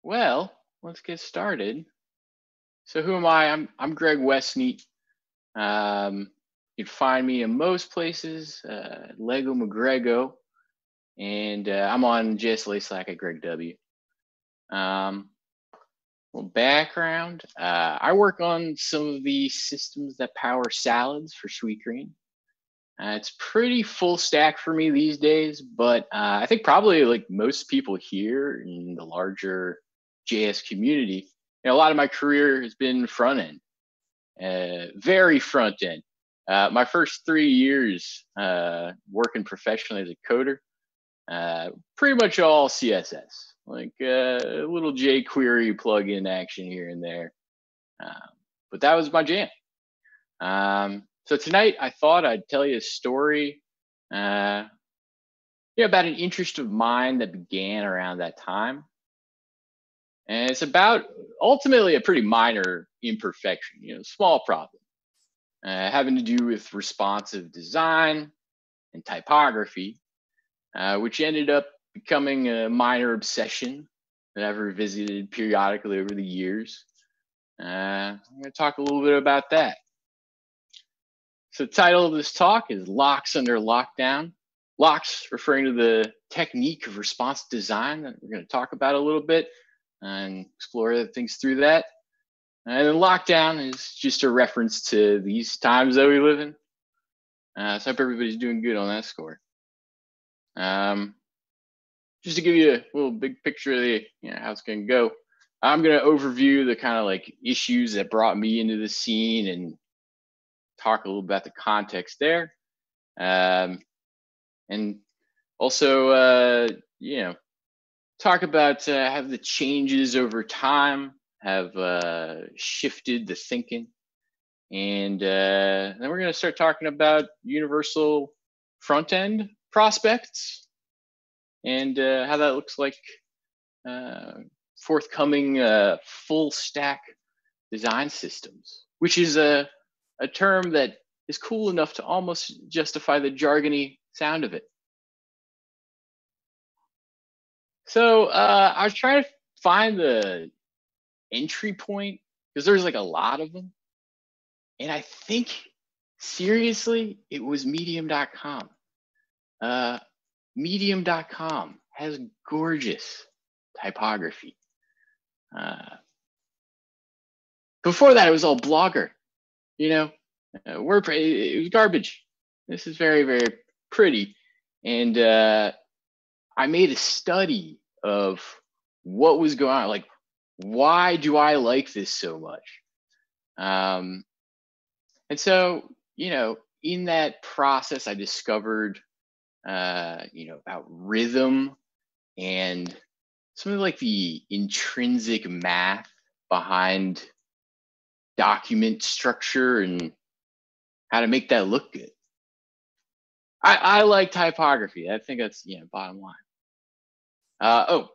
Well, let's get started. So who am I? I'm Greg Westneat. You can find me in most places, Lego McGrego, and I'm on js.la Slack at Greg W. Well, background. I work on some of the systems that power salads for Sweetgreen. It's pretty full stack for me these days, but I think probably like most people here in the larger JS community, a lot of my career has been front end, very front end. My first 3 years working professionally as a coder, pretty much all CSS, like a little jQuery plugin action here and there. But that was my jam. So tonight I thought I'd tell you a story about an interest of mine that began around that time. And it's about ultimately a pretty minor imperfection, small problem, having to do with responsive design and typography, which ended up becoming a minor obsession that I've revisited periodically over the years. I'm going to talk a little bit about that. So the title of this talk is Locks Under Lockdown. Locks referring to the technique of responsive design that we're going to talk about a little bit and explore other things through that. And then lockdown is just a reference to these times that we live in. So I hope everybody's doing good on that score. Just to give you a little big picture of the, how it's going to go, I'm going to overview the kind of like issues that brought me into the scene and talk a little about the context there. And also, talk about how the changes over time have shifted the thinking. And then we're going to start talking about universal front-end prospects and how that looks like forthcoming full stack design systems, which is a term that is cool enough to almost justify the jargony sound of it. So I was trying to find the entry point because there's like a lot of them. And I think, seriously, it was medium.com. Medium.com has gorgeous typography. Before that, it was all Blogger. WordPress, it was garbage. This is very, very pretty. And I made a study of what was going on. Like, why do I like this so much? And so, in that process, I discovered, about rhythm and some of like the intrinsic math behind document structure and how to make that look good. I like typography. I think that's, bottom line.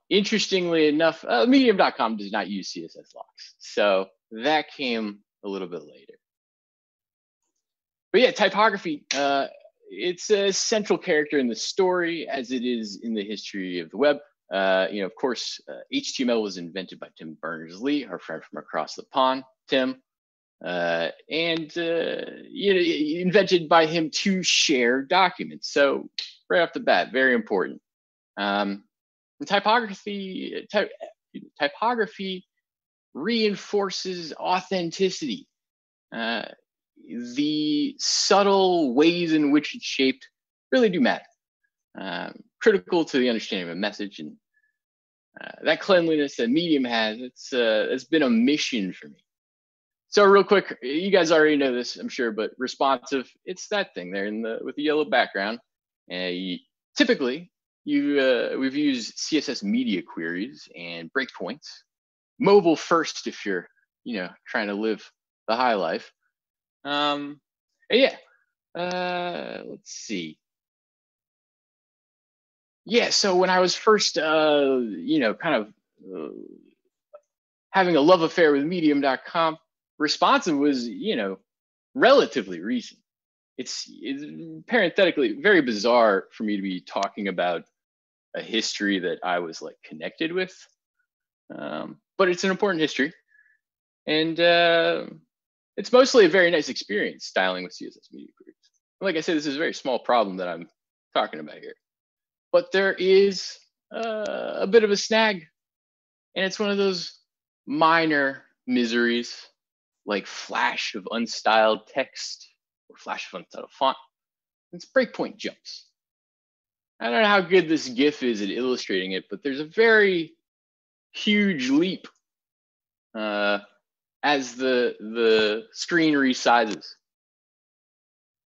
Interestingly enough, medium.com does not use CSS locks. So that came a little bit later. But yeah, typography, it's a central character in the story as it is in the history of the web. Of course, HTML was invented by Tim Berners-Lee, our friend from across the pond, Tim. Invented by him to share documents. So right off the bat, very important. Typography reinforces authenticity. The subtle ways in which it's shaped really do matter. Critical to the understanding of a message, and that cleanliness that Medium has, it's been a mission for me. So real quick, you guys already know this, I'm sure, but responsive, it's that thing there with the yellow background. Typically, we've used CSS media queries and breakpoints. Mobile first if you're, trying to live the high life. Let's see. Yeah, so when I was first, having a love affair with medium.com, responsive was, relatively recent. It's parenthetically very bizarre for me to be talking about a history that I was like connected with. but it's an important history. And it's mostly a very nice experience styling with CSS media queries. Like I said, this is a very small problem that I'm talking about here. But there is a bit of a snag. And it's one of those minor miseries, like flash of unstyled text or flash of unstyled font. It's breakpoint jumps. I don't know how good this GIF is at illustrating it, but there's a very huge leap as the screen resizes.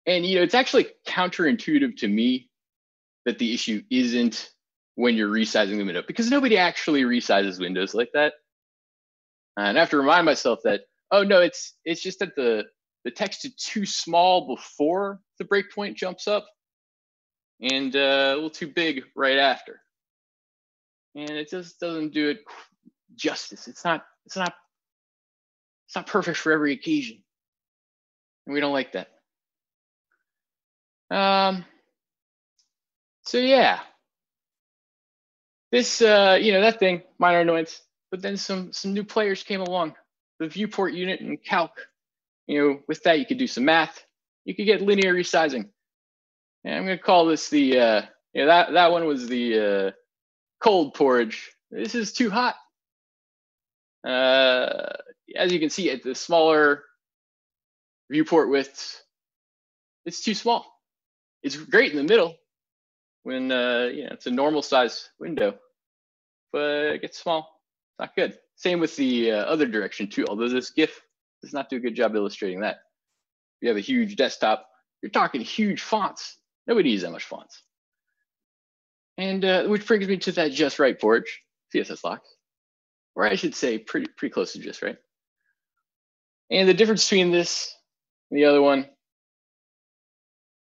And it's actually counterintuitive to me that the issue isn't when you're resizing the window, because nobody actually resizes windows like that. And I have to remind myself that, oh no, it's just that the text is too small before the breakpoint jumps up and a little too big right after. And it just doesn't do it justice. It's not perfect for every occasion. And we don't like that. So yeah, this, that thing, minor annoyance, but then some new players came along, the viewport unit and calc. With that, you could do some math. You could get linear resizing. And I'm going to call this the, that one was the cold porridge. This is too hot. As you can see, at the smaller viewport widths, it's too small. It's great in the middle when it's a normal size window, but it gets small. It's not good. Same with the other direction too, although this GIF does not do a good job illustrating that. If you have a huge desktop, you're talking huge fonts. Nobody uses that much fonts. And which brings me to that just right porridge, CSS locks, or I should say pretty close to just right. And the difference between this and the other one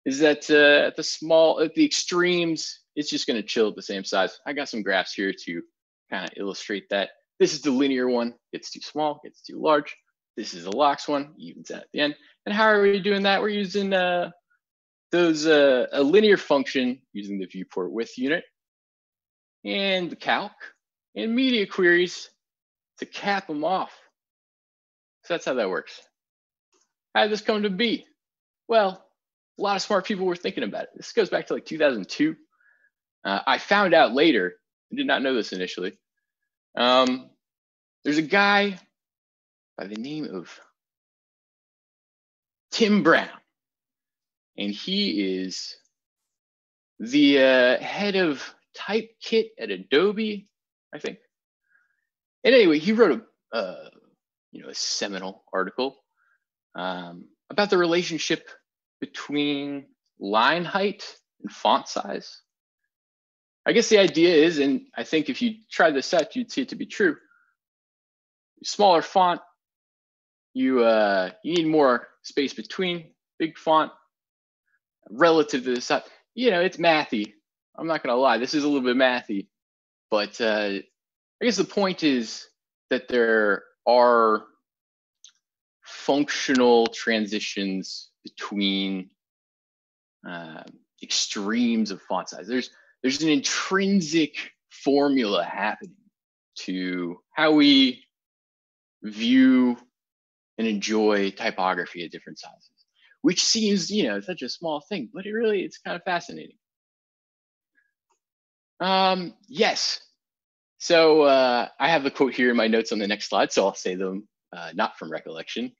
is that at the extremes, it's just going to chill at the same size. I got some graphs here to kind of illustrate that. This is the linear one, gets too small, gets too large. This is the locks one, evens out at the end. And how are we doing that? We're using a linear function using the viewport width unit and the calc and media queries to cap them off. So that's how that works. How did this come to be? Well, a lot of smart people were thinking about it. This goes back to like 2002. I found out later, I did not know this initially. There's a guy by the name of Tim Brown, and he is the head of Typekit at Adobe, I think. And anyway, he wrote a seminal article about the relationship between line height and font size. I guess the idea is, and I think if you try this out, you'd see it to be true. Smaller font, you need more space between. Big font, relative to the size. It's mathy. I'm not gonna lie, this is a little bit mathy, but I guess the point is that there are functional transitions between extremes of font size. There's an intrinsic formula happening to how we view and enjoy typography at different sizes, which seems, such a small thing, but it's kind of fascinating. Yes. So I have the quote here in my notes on the next slide, so I'll say them not from recollection.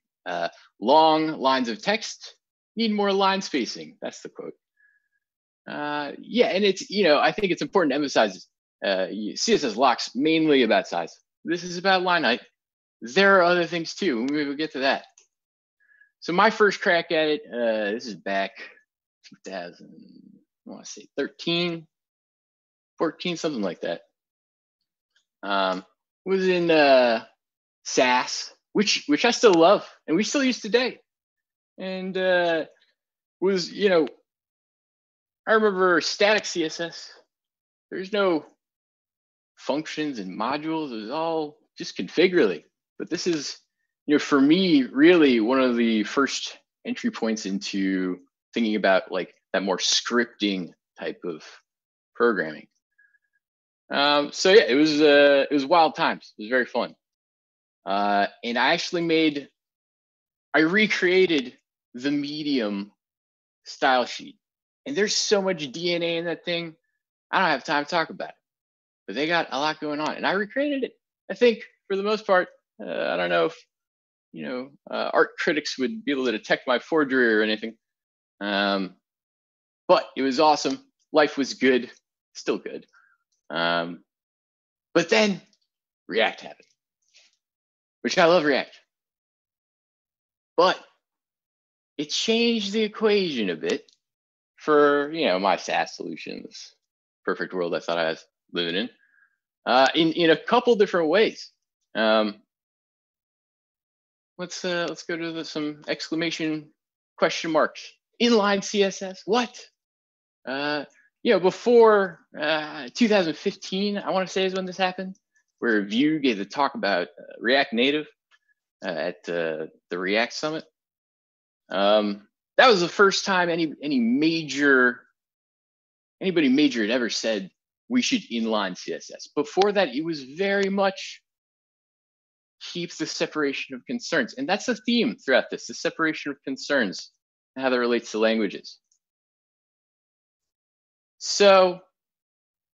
Long lines of text need more line spacing. That's the quote. Yeah, and it's, I think it's important to emphasize CSS locks mainly about size. This is about line height. There are other things too. Maybe we'll get to that. So my first crack at it, this is back 2000, I want to say 13, 14, something like that. Was in Sass, which I still love and we still use today. And was, I remember static CSS. There's no functions and modules. It was all just configurely. But this is, for me, really one of the first entry points into thinking about like that more scripting type of programming. So yeah, it was wild times. It was very fun. And I recreated the Medium style sheet. And there's so much DNA in that thing. I don't have time to talk about it, but they got a lot going on. And I recreated it. I think for the most part, I don't know if, art critics would be able to detect my forgery or anything. But it was awesome. Life was good, still good. But then React happened, which I love React. But it changed the equation a bit for, my Sass solutions. Perfect world I thought I was living in a couple different ways. Let's go to some exclamation question marks. Inline CSS, what? Before 2015, I want to say is when this happened, where Vue gave the talk about React Native at the React Summit. That was the first time anybody major had ever said we should inline CSS. Before that, it was very much keep the separation of concerns. And that's the theme throughout this, the separation of concerns and how that relates to languages. So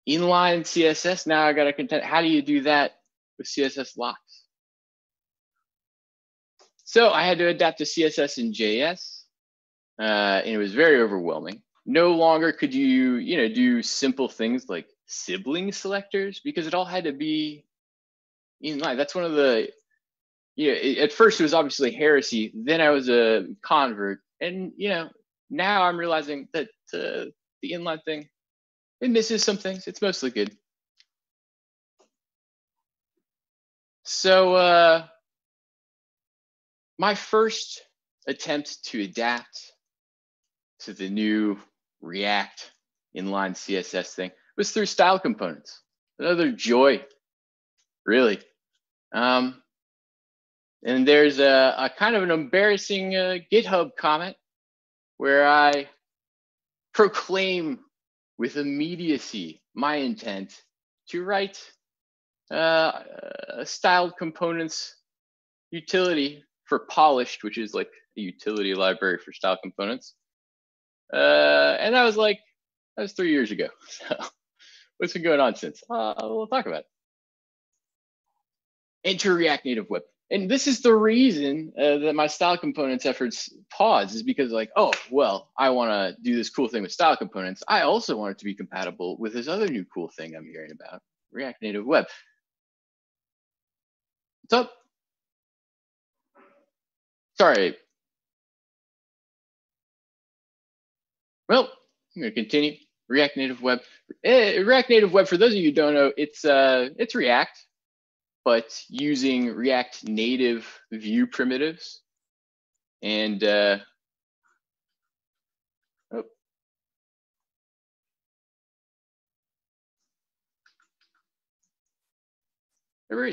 inline CSS, now I got to contend, how do you do that with CSS locks? So I had to adapt to CSS in JS, and it was very overwhelming. No longer could you, do simple things like sibling selectors, because it all had to be inline. That's one of the, at first it was obviously heresy. Then I was a convert, and now I'm realizing that the inline thing, it misses some things. It's mostly good. So my first attempt to adapt to the new React inline CSS thing was through style components. Another joy, really. And there's a kind of an embarrassing GitHub comment where I proclaim with immediacy my intent to write a styled components utility for Polished, which is like a utility library for style components. And that was 3 years ago. So what's been going on since? We'll talk about it. Enter React Native Web. And this is the reason that my style components efforts pause, is because oh, well, I want to do this cool thing with style components. I also want it to be compatible with this other new cool thing I'm hearing about, React Native Web. What's up? Sorry. Well, I'm going to continue. React Native Web. React Native Web, for those of you who don't know, it's React, but using React Native Vue primitives. And everybody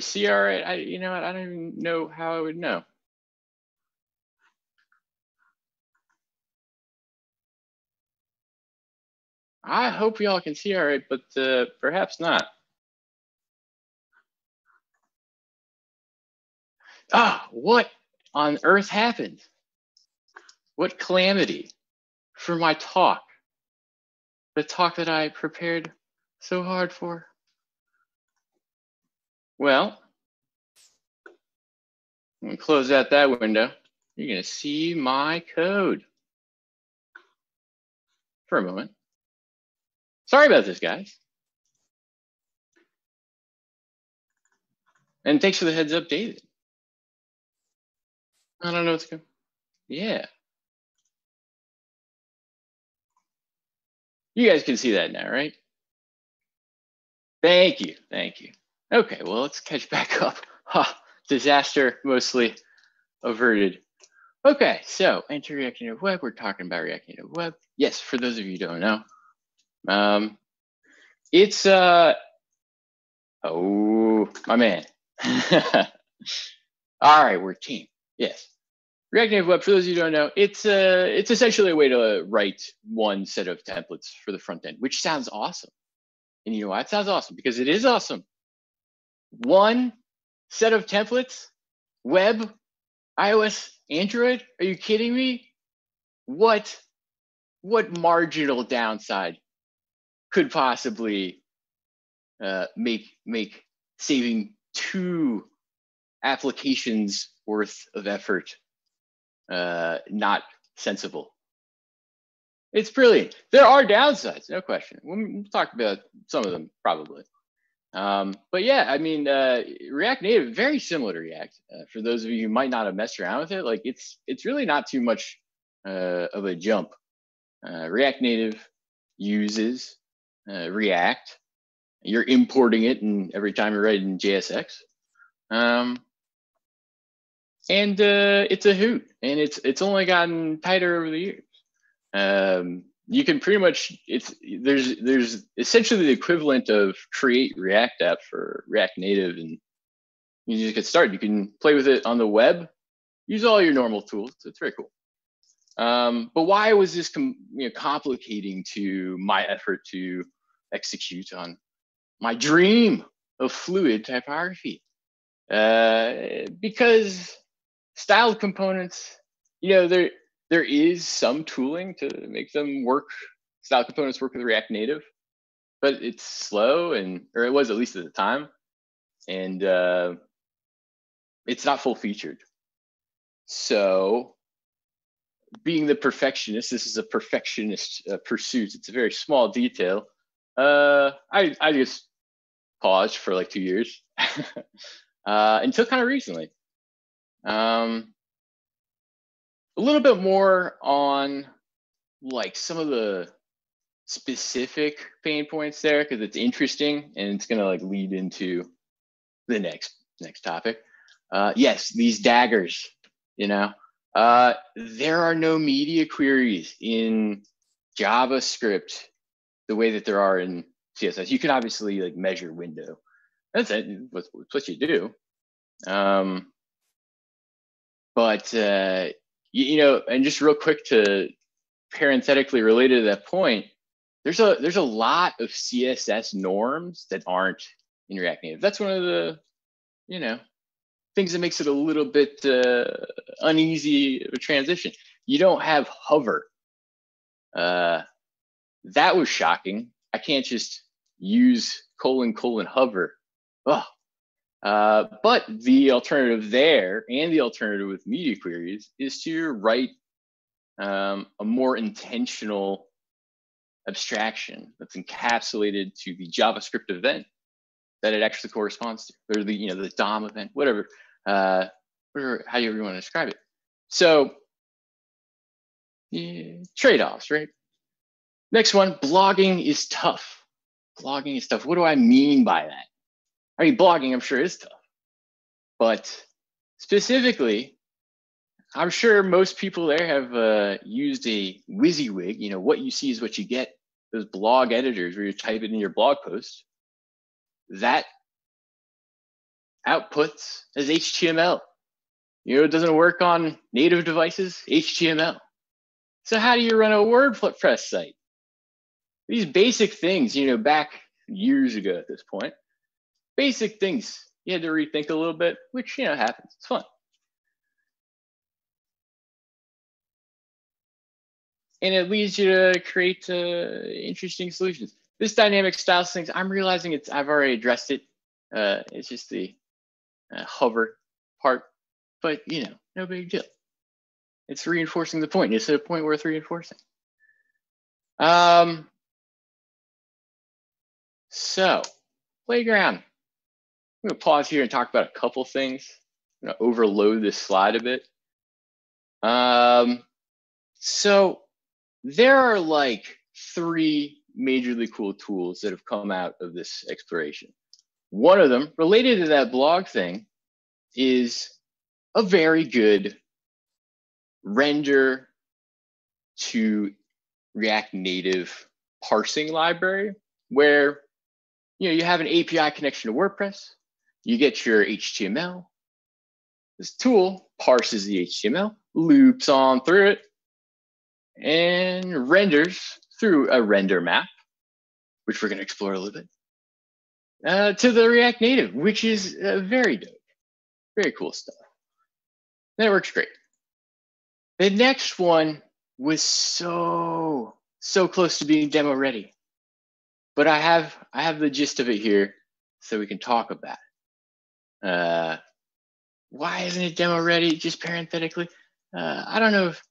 see all right? You know what? I don't even know how I would know. I hope y'all can see all right, but perhaps not. What on earth happened? What calamity for my talk? The talk that I prepared so hard for. Well, I'm gonna close out that window. You're gonna see my code for a moment. Sorry about this, guys. And thanks for the heads up, David. I don't know what's going. Yeah. You guys can see that now, right? Thank you. Thank you. Okay, well, let's catch back up. Disaster mostly averted. Okay, so enter React Native Web. We're talking about React Native Web. Yes, for those of you who don't know, it's oh, my man. All right, we're a team. Yes. React Native Web, for those of you who don't know, it's essentially a way to write one set of templates for the front end, which sounds awesome. And you know why it sounds awesome? Because it is awesome. One set of templates, web, iOS, Android. Are you kidding me? What marginal downside could possibly make saving 2 applications worth of effort not sensible? It's brilliant. There are downsides, no question. We'll talk about some of them probably. But yeah, I mean, React Native, very similar to React. For those of you who might not have messed around with it, like it's really not too much of a jump. React Native uses React. You're importing it, and every time you're writing JSX, and it's a hoot, and it's only gotten tighter over the years. You can pretty much, there's essentially the equivalent of create React app for React Native, and you just get started. You can play with it on the web, use all your normal tools. It's very cool. But why was this complicating to my effort to execute on my dream of fluid typography? Because styled components, there is some tooling to make them work, style components work with React Native, but it's slow, or it was at least at the time, and it's not full featured. So being the perfectionist, this is a perfectionist pursuit. It's a very small detail. I just paused for like 2 years until kind of recently. A little bit more on like some of the specific pain points there, because it's interesting and it's gonna like lead into the next topic. Yes, these daggers, there are no media queries in JavaScript the way that there are in CSS. You can obviously like measure window. That's it. That's what you do. But and just real quick to parenthetically related to that point, there's a lot of CSS norms that aren't in React Native. That's one of the things that makes it a little bit uneasy of a transition. You don't have hover. That was shocking. I can't just use : hover. Oh. But the alternative there, and the alternative with media queries, is to write a more intentional abstraction that's encapsulated to the JavaScript event that it actually corresponds to, or the DOM event, whatever, how you want to describe it. So trade-offs, right? Next one, blogging is tough. Blogging is tough. What do I mean by that? I mean, blogging, I'm sure, is tough. But specifically, I'm sure most people there have used a WYSIWYG. What you see is what you get. Those blog editors where you type it in your blog post. That outputs as HTML. It doesn't work on native devices, HTML. So how do you run a WordPress site? These basic things, back years ago at this point, basic things you had to rethink a little bit, which happens. It's fun. And it leads you to create interesting solutions. This dynamic styles things, I'm realizing I've already addressed it. It's just the hover part, but no big deal. It's reinforcing the point. It's a point worth reinforcing. So playground. I'm going to pause here and talk about a couple things. I'm going to overload this slide a bit. So there are like 3 majorly cool tools that have come out of this exploration. One of them, related to that blog thing, is a very good render to React Native parsing library, where you have an API connection to WordPress. You get your HTML. This tool parses the HTML, loops on through it, and renders through a render map, which we're going to explore a little bit. to the React Native, which is very dope, very cool stuff. That works great. The next one was so close to being demo ready, but I have the gist of it here, so we can talk about it. Why isn't it demo ready? Just parenthetically, I don't know if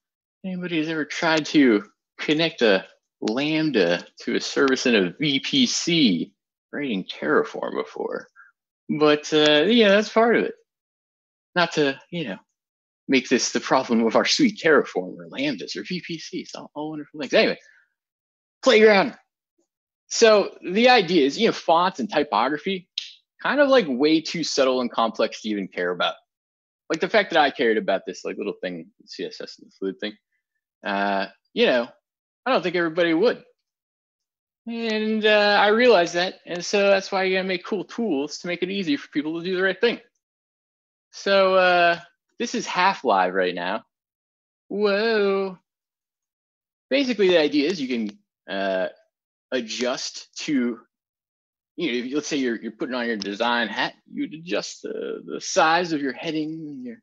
anybody has ever tried to connect a Lambda to a service in a VPC writing Terraform before, but yeah, that's part of it. Not to make this the problem of our sweet Terraform or Lambdas or VPCs, all wonderful things. Anyway, playground. So the idea is, fonts and typography, kind of like way too subtle and complex to even care about. Like the fact that I cared about this like little thing, CSS and the fluid thing, I don't think everybody would. And I realized that, and so that's why you gotta make cool tools to make it easy for people to do the right thing. So this is half live right now. Whoa. Basically, the idea is you can adjust to, let's say you're putting on your design hat, you'd adjust the size of your heading and your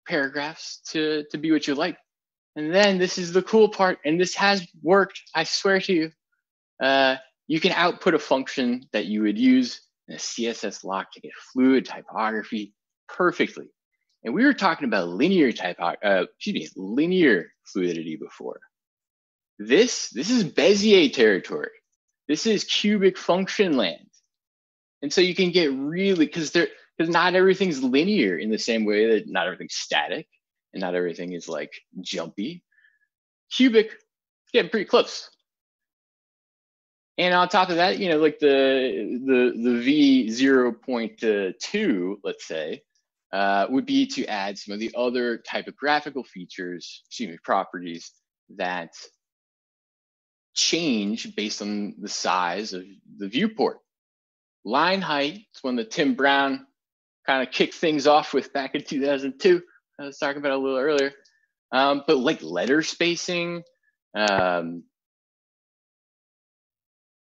paragraphs to be what you like. And then this is the cool part, and this has worked, I swear to you. You can output a function that you would use in a CSS lock to get fluid typography perfectly. And we were talking about linear fluidity before. This is Bezier territory. This is cubic function land. And so you can get really, because not everything's linear in the same way that not everything's static and not everything is like jumpy. Cubic is getting pretty close. And on top of that, like the V0.2, let's say, would be to add some of the other typographical features, properties that change based on the size of the viewport. Line height is one that Tim Brown kind of kicked things off with back in 2002. I was talking about it a little earlier. But like letter spacing,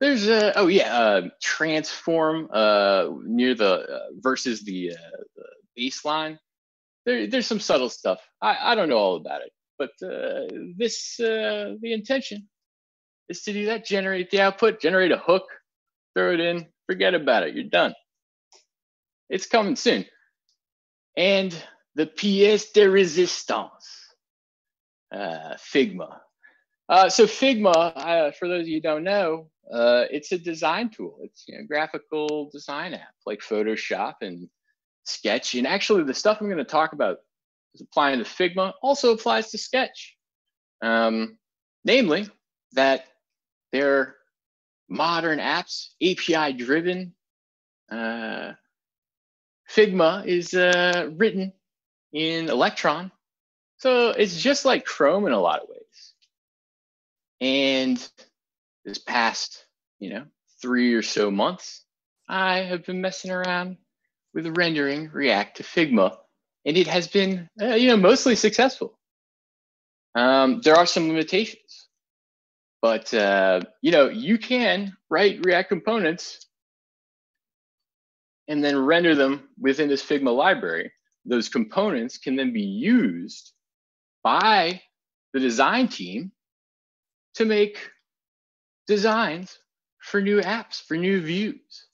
there's transform near the versus the baseline. There's some subtle stuff. I don't know all about it, but the intention is to do that. Generate the output, generate a hook, throw it in, forget about it. You're done. It's coming soon. And the pièce de résistance, Figma. So Figma, for those of you who don't know, it's a design tool. It's a graphical design app like Photoshop and Sketch. And actually, the stuff I'm going to talk about is applying to Figma also applies to Sketch. Namely, that they're modern apps, API-driven. Figma is written in Electron. So it's just like Chrome in a lot of ways. And this past, 3 or so months, I have been messing around with rendering React to Figma, and it has been, mostly successful. There are some limitations, but you can write React components and then render them within this Figma library. Those components can then be used by the design team to make designs for new apps, for new views.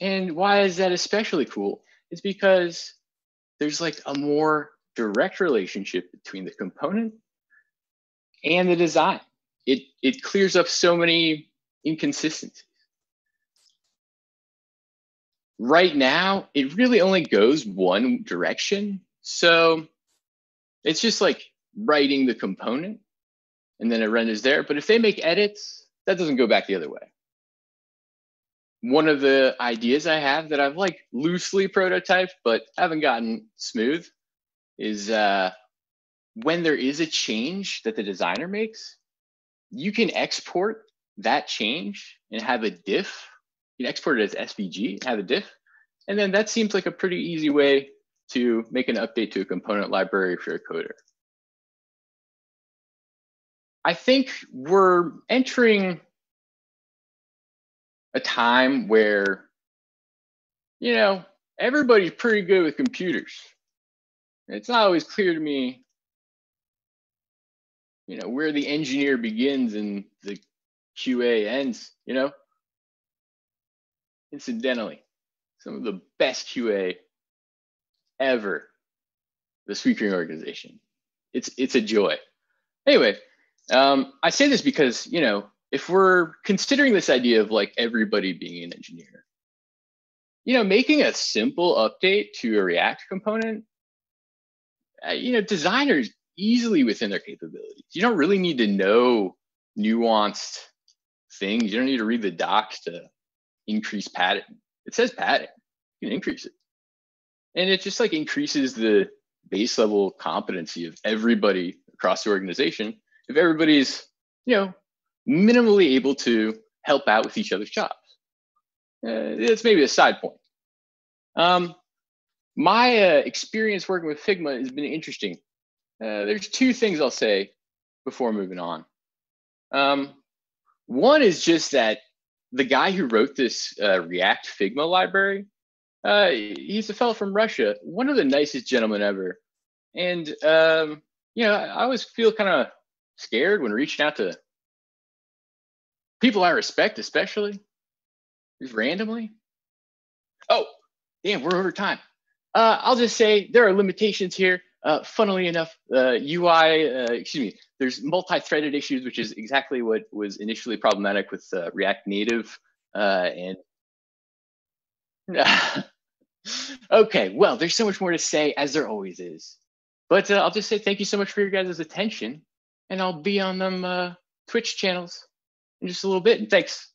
And why is that especially cool? It's because there's like a more direct relationship between the component and the design. It clears up so many inconsistencies. Right now, it really only goes one direction. So it's just like writing the component and then it renders there. But if they make edits, that doesn't go back the other way. One of the ideas I have that I've like loosely prototyped, but haven't gotten smooth is when there is a change that the designer makes, you can export that change and have a diff. You can export it as SVG, have a diff. And then that seems like a pretty easy way to make an update to a component library for a coder. I think we're entering a time where you know, everybody's pretty good with computers. It's not always clear to me, you know, where the engineer begins and the QA ends, you know? Incidentally, some of the best QA ever, the Sweetgreen organization. It's a joy. Anyway, I say this because, you know, if we're considering this idea of like everybody being an engineer, you know, making a simple update to a React component, you know, designers easily within their capabilities. You don't really need to know nuanced things. You don't need to read the docs to increase padding. It says padding, you can increase it. And it just like increases the base level competency of everybody across the organization. If everybody's, you know, minimally able to help out with each other's jobs. It's maybe a side point. My experience working with Figma has been interesting. There's two things I'll say before moving on. One is just that the guy who wrote this React Figma library, he's a fellow from Russia, one of the nicest gentlemen ever. And, you know, I always feel kind of scared when reaching out to people I respect, especially just randomly. Oh, damn, we're over time. I'll just say there are limitations here. Funnily enough, there's multi-threaded issues, which is exactly what was initially problematic with React Native. And okay, well, there's so much more to say, as there always is. But I'll just say thank you so much for your guys' attention, and I'll be on them Twitch channels in just a little bit. And thanks.